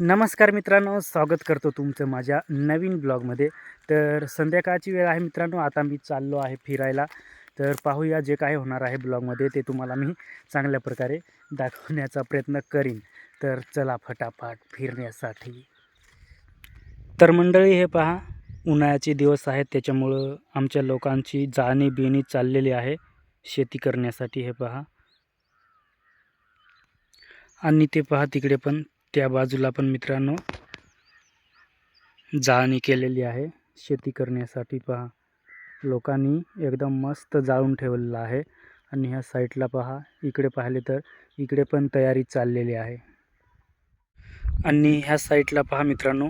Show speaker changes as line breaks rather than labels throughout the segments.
नमस्कार मित्रांनो, स्वागत करतो तुमचं माझ्या नवीन ब्लॉगमध्ये. तर संध्याकाळची वेळ आहे मित्रांनो, आता मी चाललो आहे फिरायला. तर पाहूया जे काय होणार आहे ब्लॉगमध्ये ते तुम्हाला मी चांगल्या प्रकारे दाखवण्याचा प्रयत्न करीन. तर चला फटाफट फिरण्यासाठी. तर मंडळी हे पहा, उन्हाळ्याचे दिवस आहेत त्याच्यामुळं आमच्या लोकांची जाणी-बेणी चाललेली आहे शेती करण्यासाठी. हे पहा आणि ते पहा तिकडे पण, त्या बाजूला पण मित्रांनो जाळणी केलेली आहे शेती करण्यासाठी. पहा लोकांनी एकदम मस्त जाळून ठेवलेलं आहे. आणि ह्या साईडला पहा, इकडे पाहिले तर इकडे पण तयारी चाललेली आहे. आणि ह्या साईडला पहा मित्रांनो,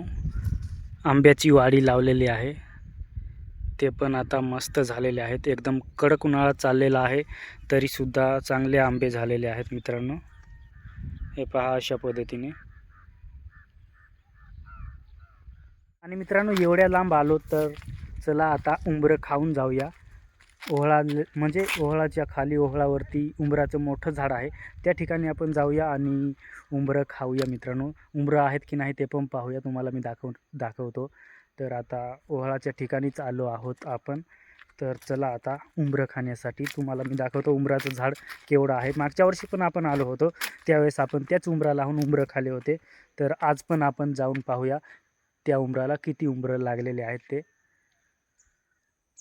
आंब्याची वाडी लावलेली आहे. ते पण आता मस्त झालेले आहेत. एकदम कडक उन्हाळा चाललेला आहे तरीसुद्धा चांगले आंबे झालेले आहेत मित्रांनो. हे पहा अशा पद्धतीने. आणि मित्रांनो एवढ्या लांब आलो तर चला आता उंबरं खाऊन जाऊया. म्हणजे ओहळाच्या खाली, ओहळावरती उंबराचं मोठं झाड आहे, त्या ठिकाणी आपण जाऊया आणि उंबरं खाऊया मित्रांनो. उंबरं आहेत की नाही ते पण पाहूया, तुम्हाला मी दाखवतो. तर आता ओहळाच्या ठिकाणीच आलो आहोत आपण. तर चला आता उंबरं खाण्यासाठी तुम्हाला मी दाखवतो उंबराचं झाड केवढं आहे. मागच्या वर्षी पण आपण आलो होतो, त्यावेळेस आपण त्याच उंबराला लावून उंबरं खाल्ले होते. तर आज पण आपण जाऊन पाहूया त्या उंबराला किती उंबरं लागलेले आहेत ते.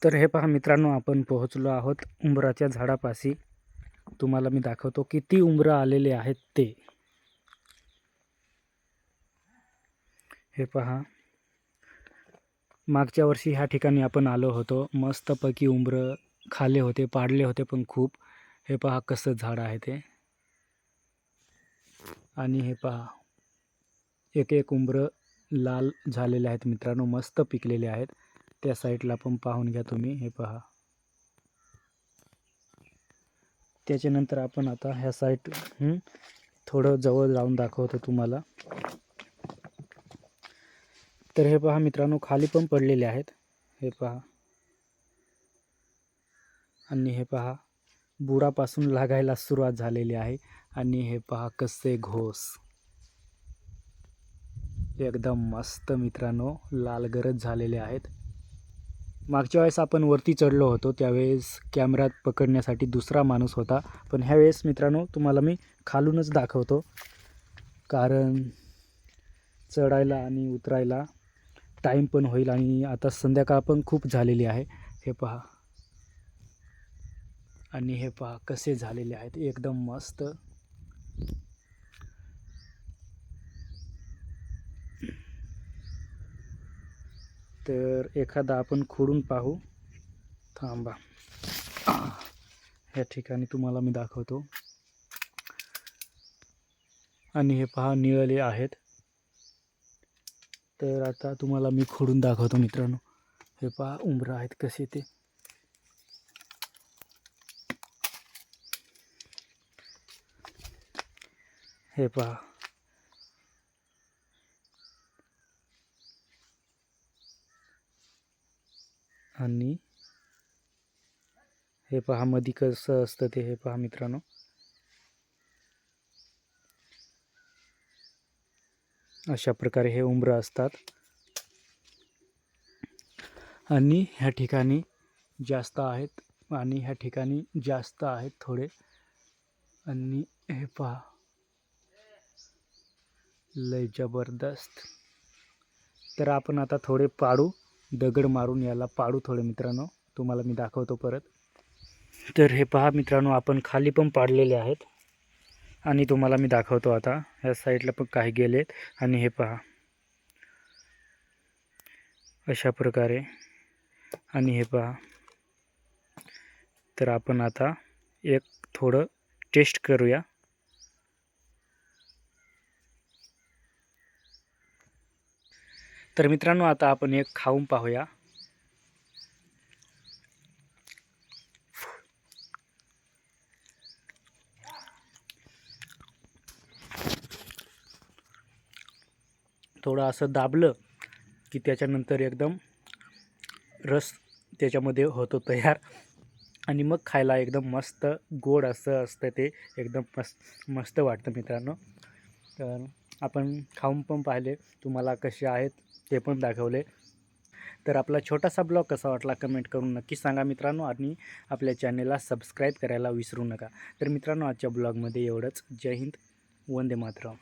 तर हे पहा मित्रांनो, आपण पोहोचलो आहोत उंबराच्या झाडापाशी. तुम्हाला मी दाखवतो किती उंबरं आलेले आहेत ते. हे पहा, मागच्या वर्षी ह्या ठिकाणी आपण आलो होतो, मस्तपैकी उंबरं खाल्ले होते, पाडले होते पण खूप. हे पहा कसं झाड आहे ते. आणि हे पहा, एक एक उंबरं लाल झालेले आहेत मित्रांनो, मस्त पिकलेले आहेत. त्या साईडला पण पाहून घ्या तुम्ही. हे पहा, त्याच्यानंतर आपण आता ह्या साईड थोडं जवळ जाऊन दाखवतो तुम्हाला. तर हे पहा मित्रांनो, खाली पण पडलेले आहेत. हे पहा, आणि हे पहा बुडापासून लागायला सुरुवात झालेली आहे. आणि हे पहा कसे घोस, एकदम मस्त मित्रांनो, लाल गरज झालेले आहेत. मागच्या वेळेस आपण वरती चढलो होतो, त्यावेळेस कॅमेऱ्यात पकडण्यासाठी दुसरा माणूस होता. पण ह्यावेळेस मित्रांनो तुम्हाला मी खालूनच दाखवतो, कारण चढायला आणि उतरायला टाईम पण होईल. आणि आता संध्याकाळ पण खूप झालेली आहे. हे पहा, आणि हे पहा कसे झालेले आहेत, एकदम मस्त. तर एखादा आपण खोडून पाहू, थांबा. ह्या ठिकाणी तुम्हाला मी दाखवतो. आणि हे पहा निळले आहेत. तर आता तुम्हाला मी खोडून दाखवतो मित्रांनो. हे पहा उंबरं आहेत कसे ते. हे पहा, आणि हे पहा मध्ये कसं असतं ते. हे पहा मित्रांनो, अशा प्रकारे हे उंबरं असतात. आणि ह्या ठिकाणी जास्त आहेत, आणि ह्या ठिकाणी जास्त आहेत थोडे. आणि हे पहा लय जबरदस्त. तर आपण आता थोडे पाडू, दगड मारून याला पाडू थोडे मित्रांनो, तुम्हाला मी दाखवतो परत. तर हे पहा मित्रांनो, आपण खाली पण पाडलेले आहेत आणि तुम्हाला मी दाखवतो आता. ह्या साईडला पण काही गेलेत. आणि हे पहा अशा प्रकारे. आणि हे पहा, तर आपण आता एक थोडं टेस्ट करूया. तर मित्रांनो आता आपण एक खाऊन पाहूया. थोडं असं दाबलं की त्याच्यानंतर एकदम रस त्याच्यामध्ये होतो तयार. आणि मग खायला एकदम मस्त गोड असं असतं ते, एकदम मस्त वाटतं मित्रांनो. तर आपण खाऊन पण पाहिले, तुम्हाला कसे आहेत ते पण दाखवले. तर आपला छोटासा ब्लॉग कसा वाटला कमेंट करून नक्की सांगा मित्रांनो, आणि आपल्या चॅनेलला सबस्क्राईब करायला विसरू नका. तर मित्रांनो, आजच्या ब्लॉगमध्ये एवढंच. जय हिंद, वंदे मातरम.